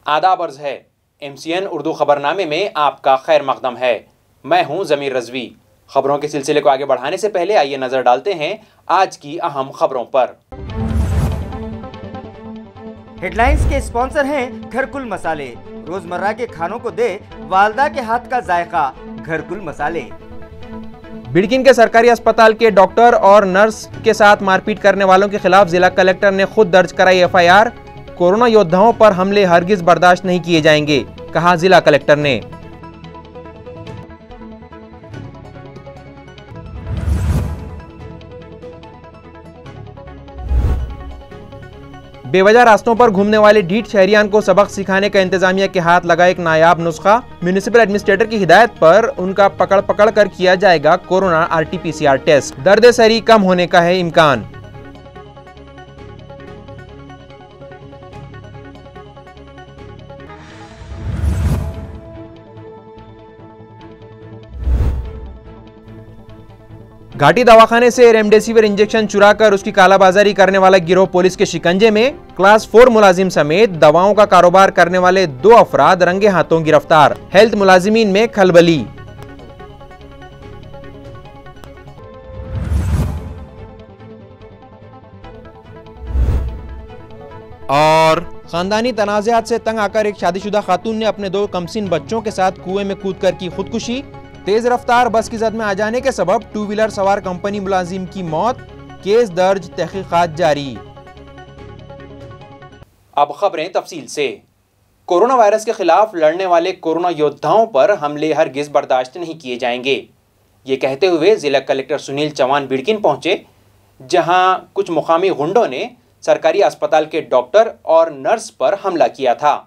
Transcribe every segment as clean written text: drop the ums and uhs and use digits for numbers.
आदाब अर्ज़ है। MCN उर्दू खबरनामे में आपका खैर मकदम है। मैं हूं ज़मीर रज़वी। खबरों के सिलसिले को आगे बढ़ाने से पहले आइए नजर डालते हैं आज की अहम खबरों पर। हेडलाइंस के स्पॉन्सर हैं घरकुल मसाले। रोजमर्रा के खानों को दे वालदा के हाथ का जायका, घरकुल मसाले। बिडकिन के सरकारी अस्पताल के डॉक्टर और नर्स के साथ मारपीट करने वालों के खिलाफ जिला कलेक्टर ने खुद दर्ज कराई FIR। कोरोना योद्धाओं पर हमले हरगिज बर्दाश्त नहीं किए जाएंगे, कहा जिला कलेक्टर ने। बेवजह रास्तों पर घूमने वाले ढीठ शहरियान को सबक सिखाने का इंतजामिया के हाथ लगा एक नायाब नुस्खा। म्युनिसिपल एडमिनिस्ट्रेटर की हिदायत पर उनका पकड़ कर किया जाएगा कोरोना RT-PCR टेस्ट। दर्द सरी कम होने का है इम्कान। घाटी दवाखाने से रेमडेसिविर इंजेक्शन चुराकर उसकी कालाबाजारी करने वाला गिरोह पुलिस के शिकंजे में। क्लास 4 मुलाजिम समेत दवाओं का कारोबार करने वाले 2 अफराद रंगे हाथों गिरफ्तार। हेल्थ मुलाजिमीन में खलबली। और खानदानी तनाज़ात से तंग आकर एक शादीशुदा खातून ने अपने 2 कमसिन बच्चों के साथ कुएं में कूदकर की खुदकुशी। तेज रफ्तार बस की जद में आ जाने के सबब 2 व्हीलर सवार कंपनी मुलाजिम की मौत। केस दर्ज, तहकीकात जारी। अब खबरें तफसील से। कोरोना वायरस के खिलाफ लड़ने वाले कोरोना योद्धाओं पर हमले हरगिज बर्दाश्त नहीं किए जाएंगे। ये कहते हुए जिला कलेक्टर सुनील चौहान बिडकिन पहुंचे, जहां कुछ मुकामी गुंडों ने सरकारी अस्पताल के डॉक्टर और नर्स पर हमला किया था।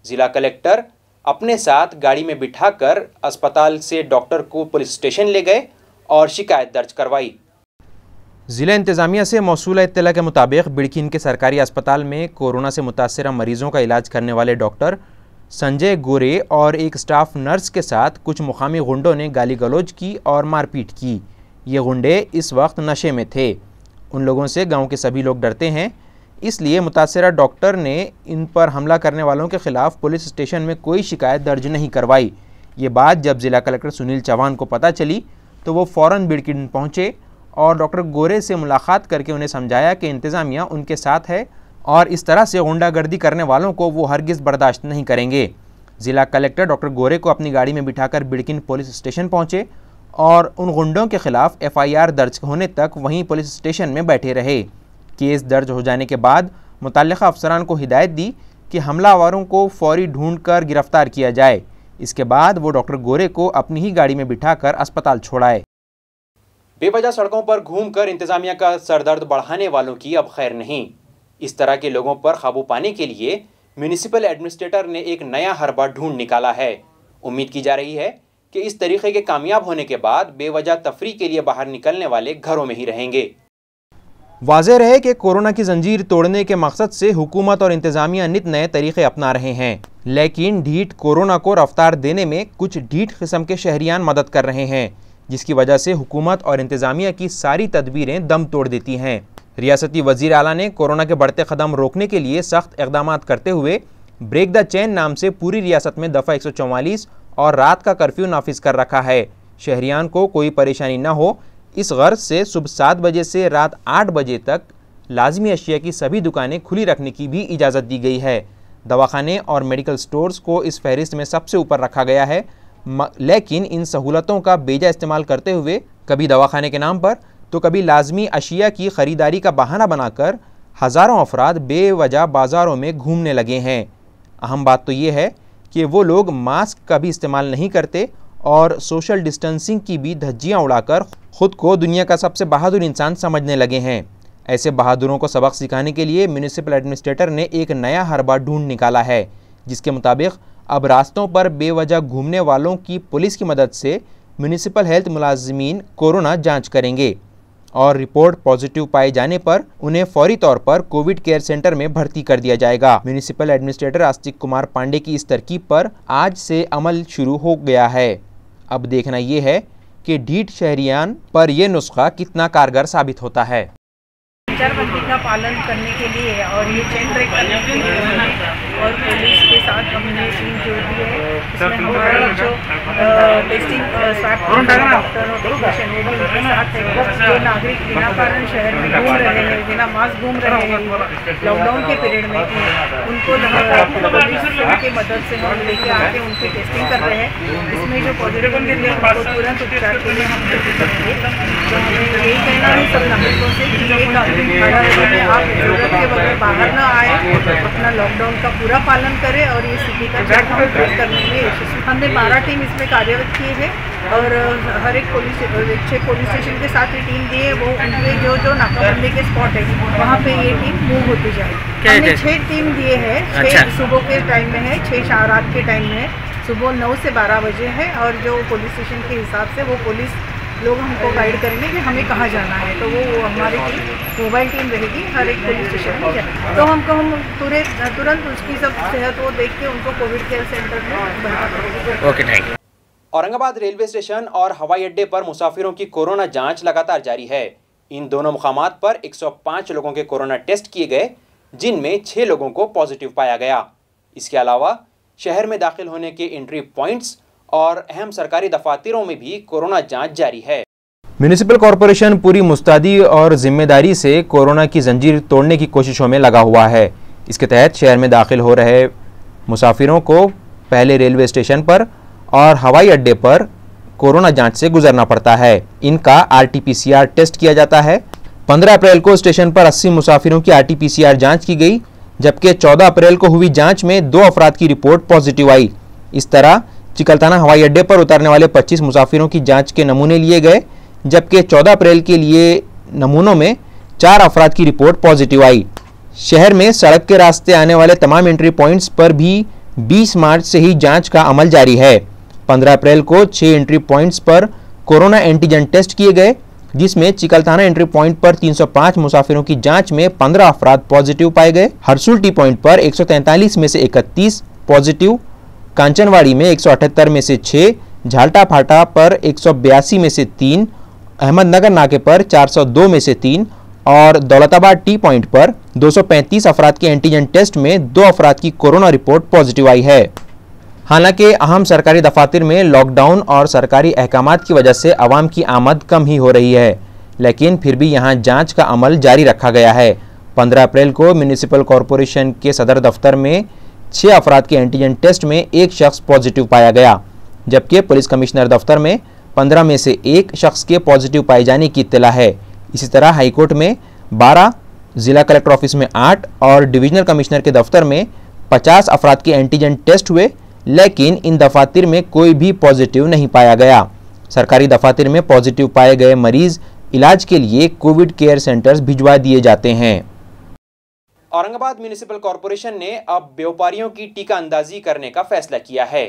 जिला कलेक्टर अपने साथ गाड़ी में बिठाकर अस्पताल से डॉक्टर को पुलिस स्टेशन ले गए और शिकायत दर्ज करवाई। जिला इंतजामिया से मौसूला इत्तला के मुताबिक बिडकिन के सरकारी अस्पताल में कोरोना से मुतासरा मरीजों का इलाज करने वाले डॉक्टर संजय गोरे और एक स्टाफ नर्स के साथ कुछ मुकामी गुंडों ने गाली गलौज की और मारपीट की। ये गुंडे इस वक्त नशे में थे। उन लोगों से गांव के सभी लोग डरते हैं, इसलिए मुतासरा डॉक्टर ने इन पर हमला करने वालों के खिलाफ पुलिस स्टेशन में कोई शिकायत दर्ज नहीं करवाई। ये बात जब जिला कलेक्टर सुनील चौहान को पता चली तो वो फ़ौरन बिडकिन पहुंचे और डॉक्टर गोरे से मुलाकात करके उन्हें समझाया कि इंतज़ामिया उनके साथ है और इस तरह से गुंडागर्दी करने वालों को वो हरगिज़ बर्दाश्त नहीं करेंगे। जिला कलेक्टर डॉक्टर गोरे को अपनी गाड़ी में बिठाकर बिडकिन पुलिस स्टेशन पहुँचे और उन गुंडों के खिलाफ FIR दर्ज होने तक वहीं पुलिस स्टेशन में बैठे रहे। केस दर्ज हो जाने के बाद मुतल्लिका अफसरान को हिदायत दी कि हमलावरों को फौरी ढूंढकर गिरफ्तार किया जाए। इसके बाद वो डॉक्टर गोरे को अपनी ही गाड़ी में बिठाकर अस्पताल छोड़ाए। बेवजह सड़कों पर घूमकर इंतजामिया का सरदर्द बढ़ाने वालों की अब खैर नहीं। इस तरह के लोगों पर काबू पाने के लिए म्युनिसिपल एडमिनिस्ट्रेटर ने एक नया हरबा ढूंढ निकाला है। उम्मीद की जा रही है कि इस तरीके के कामयाब होने के बाद बेवजह तफरी के लिए बाहर निकलने वाले घरों में ही रहेंगे। वाज़ेह रहे कि कोरोना की जंजीर तोड़ने के मकसद से हुकूमत और इंतज़ामिया नित नए तरीक़े अपना रहे हैं, लेकिन ढीठ कोरोना को रफ्तार देने में कुछ ढीठ किस्म के शहरियान मदद कर रहे हैं, जिसकी वजह से हुकूमत और इंतज़ामिया की सारी तदबीरें दम तोड़ देती हैं। रियासती वज़ीर आला ने कोरोना के बढ़ते कदम रोकने के लिए सख्त इक़दामात करते हुए ब्रेक द चेन नाम से पूरी रियासत में दफ़ा 144 और रात का कर्फ्यू नाफिज कर रखा है। शहरियान को कोई परेशानी न हो, इस गर्ज से सुबह 7 बजे से रात 8 बजे तक लाजमी अशिया की सभी दुकानें खुली रखने की भी इजाज़त दी गई है। दवाखाने और मेडिकल स्टोर्स को इस फहरिस्त में सबसे ऊपर रखा गया है, लेकिन इन सहूलतों का बेजा इस्तेमाल करते हुए कभी दवाखाने के नाम पर तो कभी लाजमी अशिया की ख़रीदारी का बहाना बनाकर हज़ारों अफराद बेवजह बाज़ारों में घूमने लगे हैं। अहम बात तो ये है कि वो लोग मास्क का भी इस्तेमाल नहीं करते और सोशल डिस्टेंसिंग की भी धज्जियाँ उड़ाकर ख़ुद को दुनिया का सबसे बहादुर इंसान समझने लगे हैं। ऐसे बहादुरों को सबक सिखाने के लिए म्युनिसिपल एडमिनिस्ट्रेटर ने एक नया हरबा ढूंढ निकाला है, जिसके मुताबिक अब रास्तों पर बेवजह घूमने वालों की पुलिस की मदद से म्युनिसिपल हेल्थ मुलाजिमीन कोरोना जांच करेंगे और रिपोर्ट पॉजिटिव पाए जाने पर उन्हें फौरी तौर पर कोविड केयर सेंटर में भर्ती कर दिया जाएगा। म्युनिसिपल एडमिनिस्ट्रेटर आस्तिक कुमार पांडे की इस तरकीब पर आज से अमल शुरू हो गया है। अब देखना ये है कि ढीठ शहरियान पर यह नुस्खा कितना कारगर साबित होता है। संचारबंदी का पालन करने के लिए और ये चेन ब्रेक करने के लिए और पुलिस के साथ इसमें हमारे जो टेस्टिंग स्वैब डॉक्टर और टेक्नीशियन वो भी उनके साथ है। जो नागरिक बिना कारण शहर में घूम रहे हैं, बिना मास्क घूम रहे हैं लॉकडाउन के पीरियड में, उनको पुलिस की मदद से हम लेके आके उनकी टेस्टिंग कर रहे हैं। इसमें जो पॉजिटिव मिले उनको तुरंत उपचार के लिए हम करेंगे। तो हमें यही कहना है सब नागरिकों से कि ये कानून खड़ा है, आप जरूरत के बगैर बाहर न आए, अपना लॉकडाउन का पूरा पालन करें और ये स्थिति का चेक हम ट्रेस करने में यशस्वी। हमने 12 टीम इसमें कार्यरत की है और हर एक 6 पुलिस स्टेशन के साथ ही टीम दी है। वो उनके जो नाकाबंदी के स्पॉट है वहाँ पे ये टीम मूव होती जाए। हमने 6 टीम दिए हैं, 6 सुबह के टाइम में है, 6 रात के टाइम में है, सुबह 9 से 12 बजे है। और जो पुलिस स्टेशन के हिसाब से वो पुलिस लोग हमको गाइड करेंगे कि हमें कहाँ जाना है, तो वो हमारी टीम मोबाइल टीम रहेगी हर एक पुलिस स्टेशन में जाए। तो हम तुरंत उसकी सब सेहत वो देख के उनको कोविड केयर सेंटर में भर्ती करेंगे। Okay, thank you. Aurangabad railway station और हवाई अड्डे पर मुसाफिरों की कोरोना जांच लगातार जारी है। इन दोनों मुकामात पर 105 लोगों के कोरोना टेस्ट किए गए, जिनमें 6 लोगों को पॉजिटिव पाया गया। इसके अलावा शहर में दाखिल होने के एंट्री पॉइंट्स और अहम सरकारी दफातरों में भी कोरोना जांच जारी है। म्युनिसिपल कॉरपोरेशन पूरी मुस्तैदी और जिम्मेदारी से कोरोना की जंजीर तोड़ने की कोशिशों में लगा हुआ है। इसके तहत शहर में दाखिल हो रहे मुसाफिरों को पहले रेलवे स्टेशन पर और हवाई अड्डे पर कोरोना जांच से गुजरना पड़ता है। इनका RT-PCR टेस्ट किया जाता है। 15 अप्रैल को स्टेशन पर 80 मुसाफिरों की RT-PCR जांच की गई, जबकि 14 अप्रैल को हुई जांच में 2 अफराद की रिपोर्ट पॉजिटिव आई। इस तरह चिकलताना हवाई अड्डे पर उतरने वाले 25 मुसाफिरों की जांच के नमूने लिए गए, जबकि 14 अप्रैल के लिए नमूनों में 4 अफराद की रिपोर्ट पॉजिटिव आई। शहर में सड़क के रास्ते आने वाले तमाम एंट्री पॉइंट्स पर भी 20 मार्च से ही जांच का अमल जारी है। 15 अप्रैल को 6 एंट्री पॉइंट्स पर कोरोना एंटीजन टेस्ट किए गए, जिसमें चिकलताना एंट्री पॉइंट पर 305 मुसाफिरों की जांच में 15 अफराद पॉजिटिव पाए गए। हरसुल टी पॉइंट पर 143 में से 31 पॉजिटिव, कांचनवाड़ी में 178 में से 6, झालटा फाटा पर 182 में से 3, अहमदनगर नाके पर 402 में से 3 और दौलताबाद टी पॉइंट पर 235 अफराद के एंटीजन टेस्ट में 2 अफराद की कोरोना रिपोर्ट पॉजिटिव आई है। हालांकि अहम सरकारी दफातर में लॉकडाउन और सरकारी अहकामात की वजह से आवाम की आमद कम ही हो रही है, लेकिन फिर भी यहां जांच का अमल जारी रखा गया है। 15 अप्रैल को म्युनिसिपल कॉरपोरेशन के सदर दफ्तर में 6 अफराद के एंटीजन टेस्ट में 1 शख्स पॉजिटिव पाया गया, जबकि पुलिस कमिश्नर दफ्तर में 15 में से 1 शख्स के पॉजिटिव पाए जाने की इत्तला है। इसी तरह हाईकोर्ट में 12, जिला कलेक्टर ऑफिस में 8 और डिविजनल कमिश्नर के दफ्तर में 50 अफराद के एंटीजन टेस्ट हुए, लेकिन इन दफातर में कोई भी पॉजिटिव नहीं पाया गया। सरकारी दफातर में पॉजिटिव पाए गए मरीज इलाज के लिए कोविड केयर सेंटर्स भिजवा दिए जाते हैं। औरंगाबाद म्युनिसिपल कॉरपोरेशन ने अब व्यापारियों की टीका अंदाजी करने का फैसला किया है।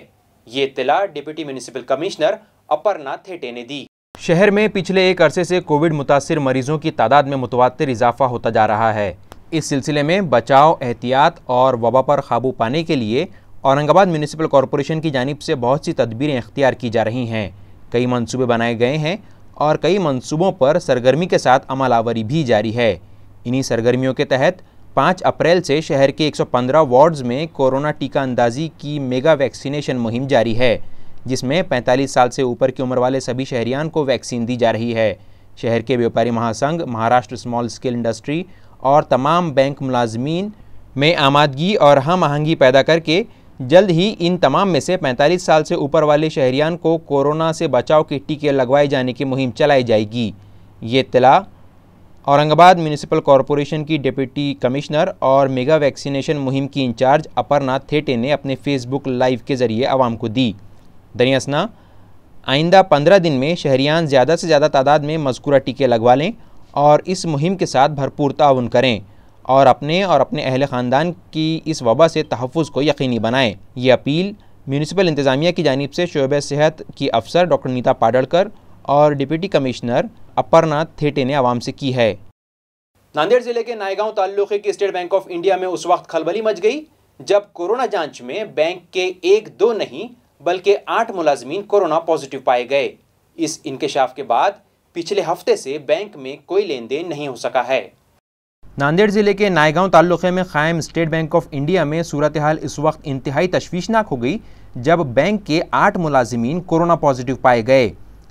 ये इत्तला deputy municipal commissioner Aparna Thete ने दी। शहर में पिछले एक अरसे से कोविड मुतासिर मरीजों की तादाद में मुतवातिर इजाफा होता जा रहा है। इस सिलसिले में बचाव, एहतियात और वबा पर काबू पाने के लिए औरंगाबाद म्युनिसिपल कॉरपोरेशन की जानिब से बहुत सी तदबीरें इख्तियार की जा रही हैं। कई मंसूबे बनाए गए हैं और कई मंसूबों पर सरगर्मी के साथ अमल आवरी भी जारी है। इन्हीं सरगर्मियों के तहत 5 अप्रैल से शहर के 115 वार्ड्स में कोरोना टीका अंदाजी की मेगा वैक्सीनेशन मुहिम जारी है, जिसमें 45 साल से ऊपर की उम्र वाले सभी शहरियान को वैक्सीन दी जा रही है। शहर के व्यापारी महासंघ, महाराष्ट्र स्मॉल स्केल इंडस्ट्री और तमाम बैंक मुलाजमीन में आमादगी और हम आहंगी पैदा करके जल्द ही इन तमाम में से 45 साल से ऊपर वाले शहरियान को कोरोना से बचाव के टीके लगवाए जाने की मुहिम चलाई जाएगी। ये इत्तला औरंगाबाद म्युनिसिपल कॉरपोरेशन की डिप्टी कमिश्नर और मेगा वैक्सीनेशन मुहिम की इंचार्ज अपर्णा थेटे ने अपने फेसबुक लाइव के ज़रिए आवाम को दी। दरियासना आइंदा 15 दिन में शहरियान ज़्यादा से ज़्यादा तादाद में मज़कूरा टीके लगवा लें और इस मुहिम के साथ भरपूर ताउन करें और अपने अहल ख़ानदान की इस वबा से तहफ़्फ़ुज़ को यकीनी बनाएं। ये अपील म्युनिसिपल इंतज़ामिया की जानिब से शोबे सेहत की अफसर डॉक्टर नीता पाडड़कर और डिप्टी कमिश्नर अपर्णा थेटे ने आवाम से की है। नांदेड़ जिले के नायगांव ताल्लुक़े की स्टेट बैंक ऑफ इंडिया में उस वक्त खलबली मच गई जब कोरोना जांच में बैंक के 1-2 नहीं बल्कि 8 मुलाजमीन कोरोना पॉजिटिव पाए गए। इस इंकशाफ के बाद पिछले हफ्ते से बैंक में कोई लेन देन नहीं हो सका है। नांदेड़ ज़िले के नायगांव ताल्लुक़े में क़ायम स्टेट बैंक ऑफ इंडिया में सूरत हाल इस वक्त इंतहाई तशवीशनाक हो गई जब बैंक के 8 मुलाजिमीन कोरोना पॉजिटिव पाए गए।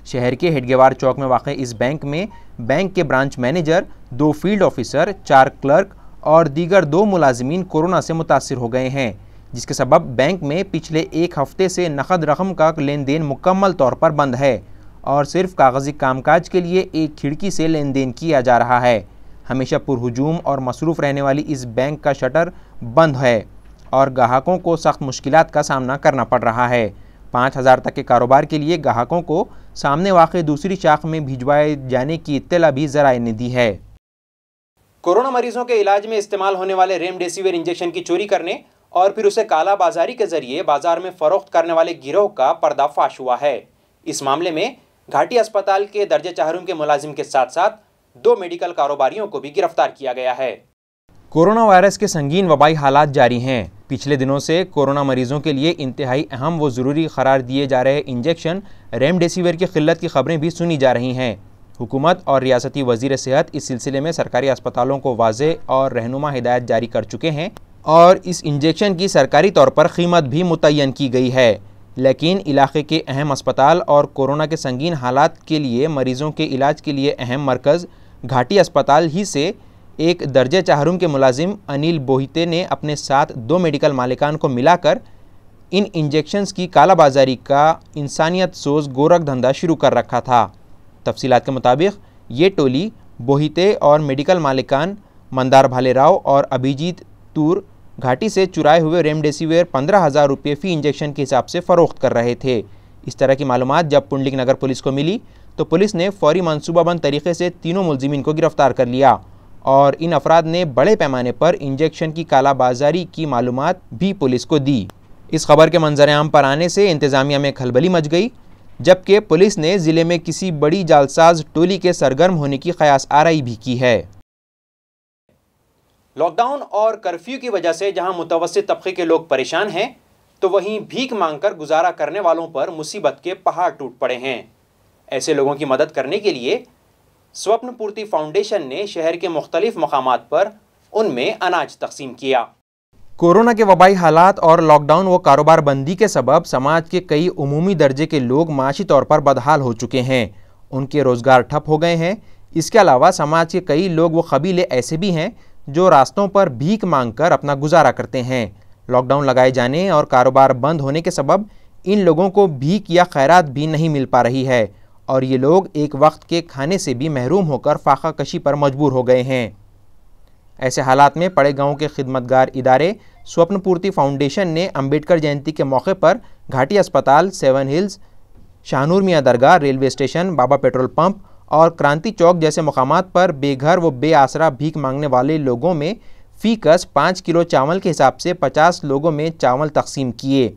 शहर के हेडगेवार चौक में वाक़ इस बैंक में बैंक के branch manager, 2 field officer, 4 clerk और दीगर 2 मुलाजिमीन कोरोना से मुतासिर हो गए हैं, जिसके सबब बैंक में पिछले 1 हफ्ते से नकद रकम का लेन देन मुकम्मल तौर पर बंद है और सिर्फ कागजी कामकाज के लिए एक खिड़की से लेन देन किया जा रहा है। हमेशा पुरहुजूम और मसरूफ़ रहने वाली इस बैंक का शटर बंद है और ग्राहकों को सख्त मुश्किलात का सामना करना पड़ रहा है। 5000 तक के कारोबार के लिए ग्राहकों को सामने वाक़े दूसरी शाख में भिजवाए जाने की इत्तला भी ज़राए ने दी है। कोरोना मरीजों के इलाज में इस्तेमाल होने वाले रेमडेसिविर इंजेक्शन की चोरी करने और फिर उसे काला बाजारी के जरिए बाजार में फरोख्त करने वाले गिरोह का पर्दाफाश हुआ है। इस मामले में घाटी अस्पताल के दर्जे चाहरुम के मुलाजिम के साथ साथ 2 मेडिकल कारोबारियों को भी गिरफ्तार किया गया है। कोरोना वायरस के संगीन वबाई हालात जारी हैं। पिछले दिनों से कोरोना मरीजों के लिए इंतहाई अहम व ज़रूरी करार दिए जा रहे इंजेक्शन रेमडेसिविर की क़िल्लत की खबरें भी सुनी जा रही हैं। हुकूमत और रियासती वज़ीर सेहत इस सिलसिले में सरकारी अस्पतालों को वाज़ेह और रहनुमा हिदायत जारी कर चुके हैं और इस इंजेक्शन की सरकारी तौर पर कीमत भी मुतय्यन की गई है। लेकिन इलाके के अहम अस्पताल और कोरोना के संगीन हालात के लिए मरीज़ों के इलाज के लिए अहम मरकज़ घाटी अस्पताल ही से एक दर्जे चाहरुम के मुलाजिम अनिल बोहिते ने अपने साथ 2 मेडिकल मालिकान को मिलाकर इन इंजेक्शन्स की कालाबाजारी का इंसानियत सोज गोरख धंधा शुरू कर रखा था। तफसीलात के मुताबिक ये टोली बोहिते और मेडिकल मालिकान मंदार भालेराव और अभिजीत तूर घाटी से चुराए हुए रेमडेसिविर 15,000 रुपये फ़ी इंजेक्शन के हिसाब से फ़रोख्त कर रहे थे। इस तरह की मालूमात जब पुंडलिक नगर पुलिस को मिली तो पुलिस ने फौरी मनसूबाबंद तरीके से तीनों मुलजिमीन को गिरफ्तार कर लिया और इन अफराद ने बड़े पैमाने पर इंजेक्शन की कालाबाजारी की मालूमात भी पुलिस को दी। इस खबर के मंजर आम पर आने से इंतज़ामिया में खलबली मच गई, जबकि पुलिस ने ज़िले में किसी बड़ी जालसाज टोली के सरगर्म होने की क़यास आराई भी की है। लॉकडाउन और कर्फ्यू की वजह से जहां मुतवस्सित तबके के लोग परेशान हैं, तो वहीं भीख मांगकर गुजारा करने वालों पर मुसीबत के पहाड़ टूट पड़े हैं। ऐसे लोगों की मदद करने के लिए स्वप्न पूर्ति फाउंडेशन ने शहर के मुख्तलिफ मकामात पर उनमें अनाज तकसीम किया। कोरोना के वबाई हालात और लॉकडाउन व कारोबार बंदी के सबब समाज के कई उमूमी दर्जे के लोग माशी तौर पर बदहाल हो चुके हैं। उनके रोज़गार ठप हो गए हैं। इसके अलावा समाज के कई लोग व कबीले ऐसे भी हैं जो रास्तों पर भीख मांगकर अपना गुजारा करते हैं। लॉकडाउन लगाए जाने और कारोबार बंद होने के सबब इन लोगों को भीख या खैरात भी नहीं मिल पा रही है और ये लोग एक वक्त के खाने से भी महरूम होकर फाका कशी पर मजबूर हो गए हैं। ऐसे हालात में पड़े गाँव के खिदमतगार इदारे स्वप्न पूर्ति फाउंडेशन ने अम्बेडकर जयंती के मौके पर घाटी अस्पताल, 7 हिल्स, शाहनूर मियाँ दरगाह, रेलवे स्टेशन, बाबा पेट्रोल पंप और क्रांति चौक जैसे मकामात पर बेघर व बेआसरा भीख मांगने वाले लोगों में फ़ीकस 5 किलो चावल के हिसाब से 50 लोगों में चावल तकसीम किए।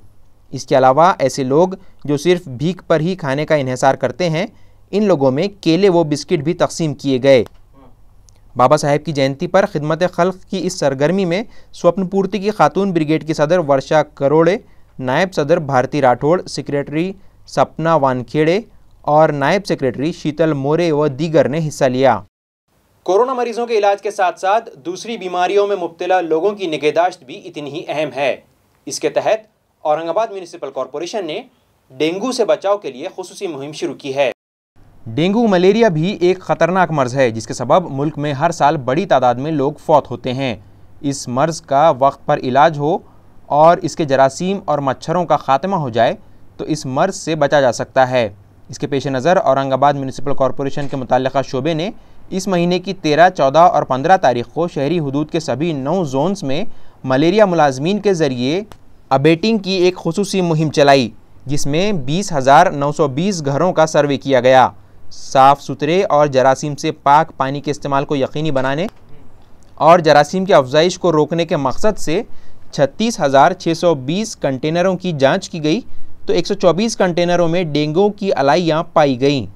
इसके अलावा ऐसे लोग जो सिर्फ भीख पर ही खाने का इन्हिसार करते हैं, इन लोगों में केले व बिस्किट भी तकसीम किए गए। बाबा साहेब की जयंती पर खिदमत खल्क की इस सरगर्मी में स्वप्न पूर्ति की खातून ब्रिगेड की सदर वर्षा करोड़े, नायब सदर भारती राठौड़, सेक्रेटरी सपना वानखेड़े और नायब सेक्रेटरी शीतल मोरे व दीगर ने हिस्सा लिया। कोरोना मरीजों के इलाज के साथ साथ दूसरी बीमारियों में मुब्तला लोगों की निगहदाश्त भी इतनी ही अहम है। इसके तहत औरंगाबाद म्यूनिसिपल कॉरपोरेशन ने डेंगू से बचाव के लिए खुसूसी मुहिम शुरू की है। डेंगू मलेरिया भी एक ख़तरनाक मर्ज़ है जिसके सबब मुल्क में हर साल बड़ी तादाद में लोग फौत होते हैं। इस मर्ज़ का वक्त पर इलाज हो और इसके जरासीम और मच्छरों का ख़ात्मा हो जाए तो इस मर्ज़ से बचा जा सकता है। इसके पेश नज़र औरंगाबाद म्यूनिसिपल कॉरपोरेशन के मुताल्लिक़ा शोबे ने इस महीने की 13, 14 और 15 तारीख़ को शहरी हुदूद के सभी 9 जोन्स में मलेरिया मुलाजमीन के ज़रिए अबेटिंग की एक खुसूसी मुहिम चलाई, जिसमें 20,920 घरों का सर्वे किया गया। साफ़ सुथरे और जरासीम से पाक पानी के इस्तेमाल को यकीनी बनाने और जरासीम की अफजाइश को रोकने के मकसद से 36,620 कंटेनरों की जांच की गई तो 124 कंटेनरों में डेंगू की अलाइयाँ पाई गईं।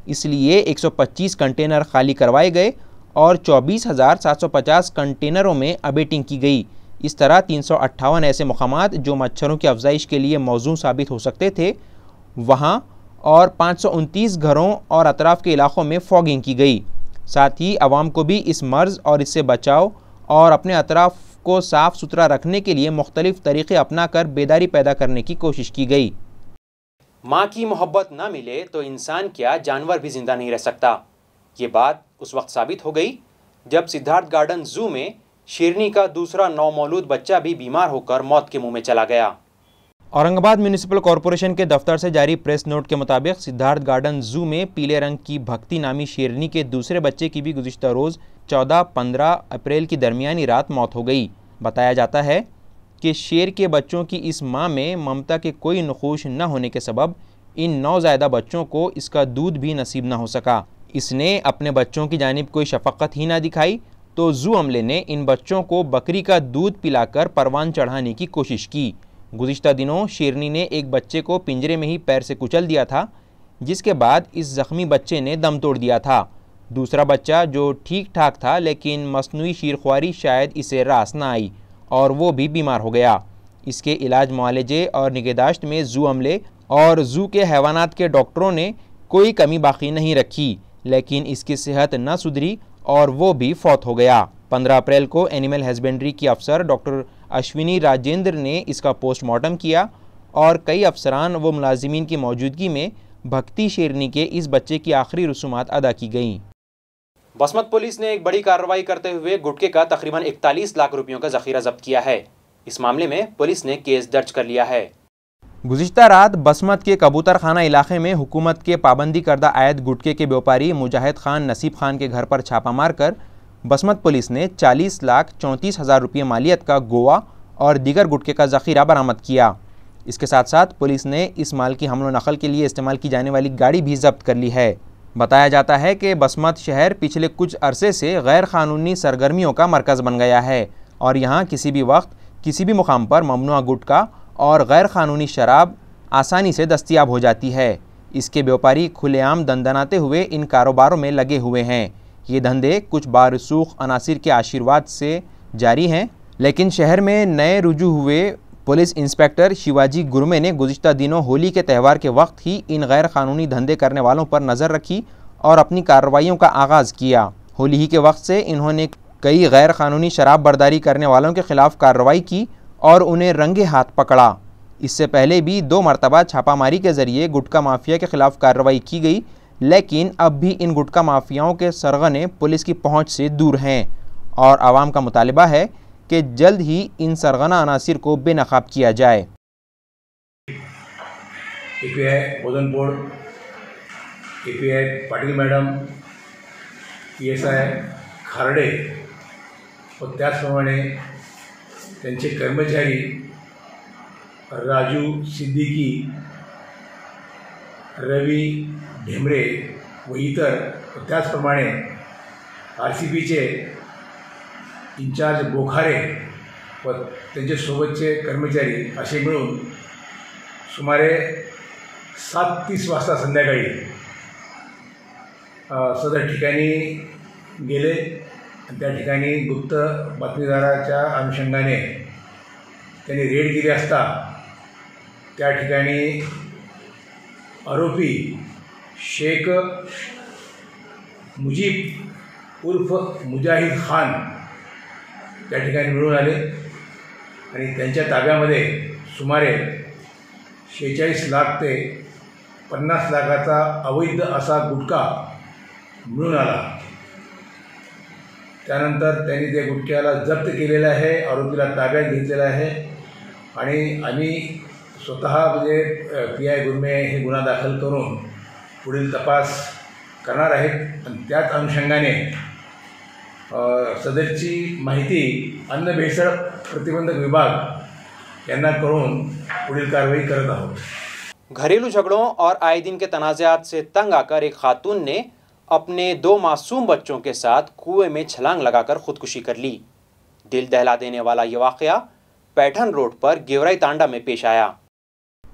इसलिए 125 कंटेनर खाली करवाए गए और 24,750 कंटेनरों में अबेटिंग की गई। इस तरह 358 ऐसे मकामात जो मच्छरों की अफजाइश के लिए मौजू साबित हो सकते थे वहाँ और 529 घरों और अतराफ़ के इलाक़ों में फॉगिंग की गई। साथ ही आवाम को भी इस मर्ज़ और इससे बचाव और अपने अतराफ़ को साफ़ सुथरा रखने के लिए मुख्तलिफ तरीक़े अपना कर बेदारी पैदा करने की कोशिश की गई। माँ की मोहब्बत ना मिले तो इंसान क्या जानवर भी जिंदा नहीं रह सकता। ये बात उस वक्त साबित हो गई जब सिद्धार्थ गार्डन जू में शेरनी का दूसरा नौमौलूद बच्चा भी बीमार होकर मौत के मुंह में चला गया। औरंगाबाद म्यूनिसिपल कॉरपोरेशन के दफ्तर से जारी प्रेस नोट के मुताबिक सिद्धार्थ गार्डन जू में पीले रंग की भक्ति नामी शेरनी के दूसरे बच्चे की भी गुज़िश्ता रोज़ 14-15 अप्रैल की दरमियानी रात मौत हो गई। बताया जाता है कि शेर के बच्चों की इस माँ में ममता के कोई नखूश न होने के सबब इन नौज़ायदा बच्चों को इसका दूध भी नसीब न हो सका। इसने अपने बच्चों की जानिब कोई शफ़क़त ही ना दिखाई तो जू अमले ने इन बच्चों को बकरी का दूध पिलाकर परवान चढ़ाने की कोशिश की। गुज़िश्ता दिनों शेरनी ने एक बच्चे को पिंजरे में ही पैर से कुचल दिया था, जिसके बाद इस ज़ख्मी बच्चे ने दम तोड़ दिया था। दूसरा बच्चा जो ठीक ठाक था लेकिन मसनूई शीरख्वारी शायद इसे रास ना आई और वो भी बीमार हो गया। इसके इलाज मुआलजे और निगहदाश्त में जू अमले और जू के हैवानात के डॉक्टरों ने कोई कमी बाकी नहीं रखी, लेकिन इसकी सेहत न सुधरी और वो भी फौत हो गया। 15 अप्रैल को एनिमल हस्बेंड्री की अफसर डॉक्टर अश्विनी राजेंद्र ने इसका पोस्टमार्टम किया और कई अफसरान व मुलाजिमीन की मौजूदगी में भक्ति शेरनी के इस बच्चे की आखिरी रसूमात अदा की गईं। बसमत पुलिस ने एक बड़ी कार्रवाई करते हुए गुटखे का तकरीबन 41 लाख रुपयों का जखीरा जब्त किया है। इस मामले में पुलिस ने केस दर्ज कर लिया है। गुज़िश्ता रात बसमत के कबूतर खाना इलाके में हुकूमत के पाबंदी करदा आयत गुटखे के व्यापारी मुजाहिद खान नसीब खान के घर पर छापा मारकर बसमत पुलिस ने 40,34,000 रुपये मालियत का गोवा और दीगर गुटखे का ज़ख़ीरा बरामद किया। इसके साथ साथ पुलिस ने इस माल की हमलो नकल के लिए इस्तेमाल की जाने वाली गाड़ी भी जब्त कर ली है। बताया जाता है कि बसमत शहर पिछले कुछ अरसे से गैर क़ानूनी सरगर्मियों का मरकज़ बन गया है और यहाँ किसी भी वक्त किसी भी मुकाम पर ममनुआ गुटखा और गैर क़ानूनी शराब आसानी से दस्तियाब हो जाती है। इसके व्यापारी खुलेआम दंदनाते हुए इन कारोबारों में लगे हुए हैं। ये धंधे कुछ बारसूख अनासिर के आशीर्वाद से जारी हैं, लेकिन शहर में नए रुजू हुए पुलिस इंस्पेक्टर शिवाजी गुरमे ने गुज़िश्ता दिनों होली के त्यौहार के वक्त ही इन गैर क़ानूनी धंधे करने वालों पर नज़र रखी और अपनी कार्रवाइयों का आगाज़ किया। होली ही के वक्त से इन्होंने कई गैर क़ानूनी शराब बर्दारी करने वालों के ख़िलाफ़ कार्रवाई की और उन्हें रंगे हाथ पकड़ा। इससे पहले भी 2 मरतबा छापामारी के ज़रिए गुटखा माफिया के ख़िलाफ़ कार्रवाई की गई, लेकिन अब भी इन गुटखा माफियाओं के सरगने पुलिस की पहुंच से दूर हैं और आवाम का मुतालिबा है कि जल्द ही इन सरगना अनासिर को बेनकाब किया जाए। API बोधनपोळ, API Patil madam, PSI खारडे व त्याचप्रमाणे त्यांचे कर्मचारी राजू सिद्दीकी, रवी ढेमरे व इतर व त्याचप्रमाणे RCPचे इंचार्ज बोखारे व त्यांच्यासोबतचे कर्मचारी असे मिळून सुमारे 7:30 वाजता संध्याकाळी सदर ठिकाणी गेले। त्या ठिकाणी गुप्त बातमीदाराच्या अनुषंगाने त्यांनी रेड केली असता त्या ठिकाणी आरोपी शेख मुजीब उर्फ मुजाहिद खान त्या ठिकाणी मिळून आले आणि त्यांच्या ताब्यामध्ये सुमारे 46 लाख ते 50 लाखाचा अवैध असा गुटखा मिळून आला। त्यानंतर त्यांनी त्या गुटख्याला जप्त केलेला आहे, आरोपीला ताब्यात घेतलेला आहे आणि आम्ही स्वतः म्हणजे PI गुरमे हे गुन्हा दाखल करून पुढील तपास करणार आहेत आणि त्याच अनुषंगाने सदरची माहिती अन्न भेसळ प्रतिबंधक विभाग यांना करून पुढील कार्रवाई करत आहोत। घरेलू झगड़ों और आए दिन के तनाज़ात से तंग आकर एक खातून ने अपने 2 मासूम बच्चों के साथ कुएं में छलांग लगाकर खुदकुशी कर ली। दिल दहला देने वाला ये वाक़या पैठन रोड पर गेवराई तांडा में पेश आया।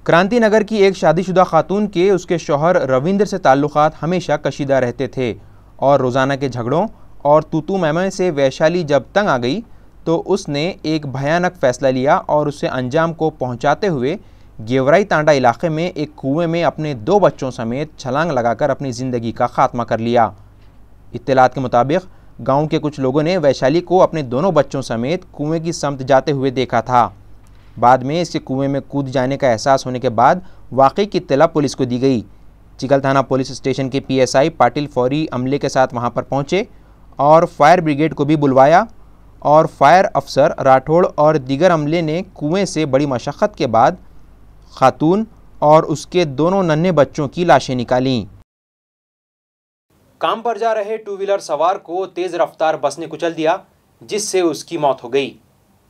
क्रांति नगर की एक शादीशुदा खातून के उसके शौहर रविंद्र से ताल्लुकात हमेशा कशीदा रहते थे और रोज़ाना के झगड़ों और तूतू मैमे से वैशाली जब तंग आ गई तो उसने एक भयानक फ़ैसला लिया और उसे अंजाम को पहुंचाते हुए गेवराई तांडा इलाके में एक कुएं में अपने 2 बच्चों समेत छलांग लगाकर अपनी ज़िंदगी का ख़ात्मा कर लिया। इत्तलात के मुताबिक गांव के कुछ लोगों ने वैशाली को अपने दोनों बच्चों समेत कुएं की समत जाते हुए देखा था। बाद में इसके कुएं में कूद जाने का एहसास होने के बाद वाक़ई की इत्तला पुलिस को दी गई। चिकल थाना पुलिस स्टेशन के PSI पाटिल फौरी अमले के साथ वहां पर पहुंचे और फायर ब्रिगेड को भी बुलवाया और फायर अफसर राठौड़ और दीगर अमले ने कुएं से बड़ी मशक्क़त के बाद खातून और उसके दोनों नन्हे बच्चों की लाशें निकालीं। काम पर जा रहे 2 व्हीलर सवार को तेज रफ्तार बस ने कुचल दिया, जिससे उसकी मौत हो गई।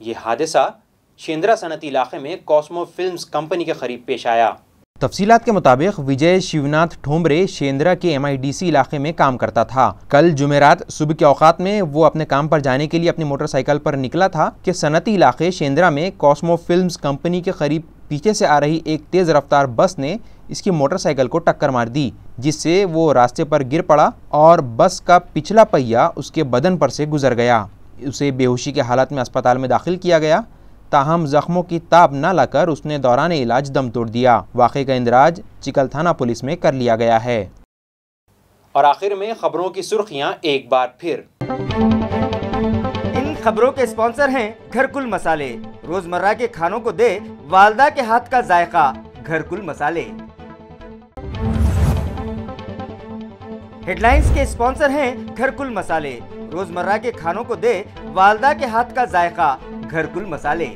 ये हादसा शेंद्रा सनती इलाके में कॉस्मो फिल्म्स कंपनी के करीब पेश आया। तफसीलात के मुताबिक विजय शिवनाथ ठोंबरे शेंद्रा के MIDC इलाके में काम करता था। कल जुमेरात सुबह के औकात में वो अपने काम पर जाने के लिए अपनी मोटरसाइकिल पर निकला था कि सनती इलाके शेंद्रा में कॉस्मो फिल्म्स कंपनी के करीब पीछे से आ रही एक तेज़ रफ्तार बस ने इसकी मोटरसाइकिल को टक्कर मार दी, जिससे वो रास्ते पर गिर पड़ा और बस का पिछला पहिया उसके बदन पर से गुजर गया। उसे बेहोशी के हालत में अस्पताल में दाखिल किया गया, ताहम जख्मों की ताब न लाकर उसने दौरान इलाज दम तोड़ दिया। वाक़े का इंदराज चिकल थाना पुलिस में कर लिया गया है। और आखिर में खबरों की सुर्खियां एक बार फिर। इन खबरों के स्पॉन्सर हैं घरकुल मसाले। रोजमर्रा के खानों को दे वालदा के हाथ का जायका, घरकुल मसाले। हेडलाइंस के स्पॉन्सर हैं घरकुल मसाले। रोजमर्रा के खानों को दे वालदा के हाथ का जायका, घरकुल मसाले।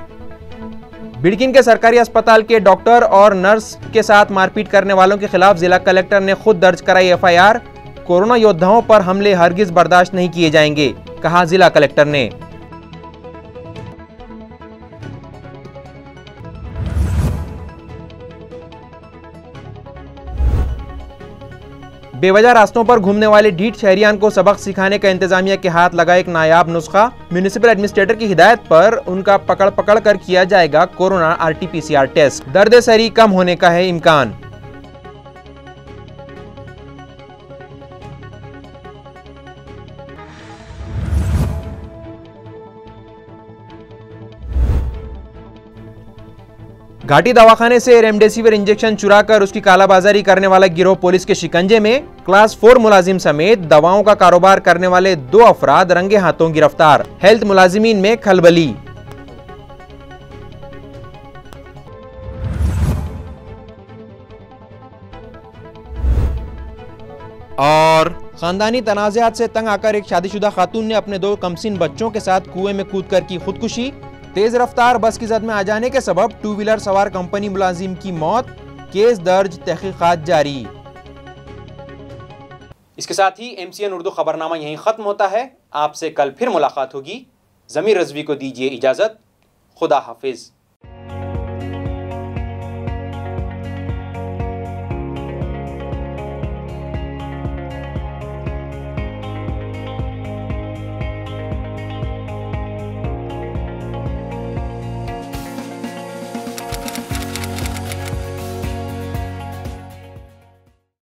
बिड़किन के सरकारी अस्पताल के डॉक्टर और नर्स के साथ मारपीट करने वालों के खिलाफ जिला कलेक्टर ने खुद दर्ज कराई FIR। कोरोना योद्धाओं पर हमले हरगिज बर्दाश्त नहीं किए जाएंगे, कहा जिला कलेक्टर ने। बेवजह रास्तों पर घूमने वाले ढीठ शहरियान को सबक सिखाने का इंतजामिया के हाथ लगा एक नायाब नुस्खा। म्यूनिसिपल एडमिनिस्ट्रेटर की हिदायत पर उनका पकड़ कर किया जाएगा कोरोना RT-PCR टेस्ट। दर्द सरी कम होने का है इम्कान। घाटी दवाखाने से रेमडेसिविर इंजेक्शन चुराकर उसकी कालाबाजारी करने वाला गिरोह पुलिस के शिकंजे में। क्लास 4 मुलाजिम समेत दवाओं का कारोबार करने वाले 2 अफराद रंगे हाथों गिरफ्तार। हेल्थ मुलाजिमीन में खलबली। और खानदानी तनाज़ात से तंग आकर एक शादीशुदा खातून ने अपने 2 कमसिन बच्चों के साथ कुएं में कूदकर की खुदकुशी। तेज रफ्तार बस की जद में आ जाने के सबब 2 व्हीलर सवार कंपनी मुलाजिम की मौत। केस दर्ज, तहकीकात जारी। इसके साथ ही MCN उर्दू खबरनामा यहीं खत्म होता है। आपसे कल फिर मुलाकात होगी। ज़मीर रज़वी को दीजिए इजाज़त। खुदा हाफिज।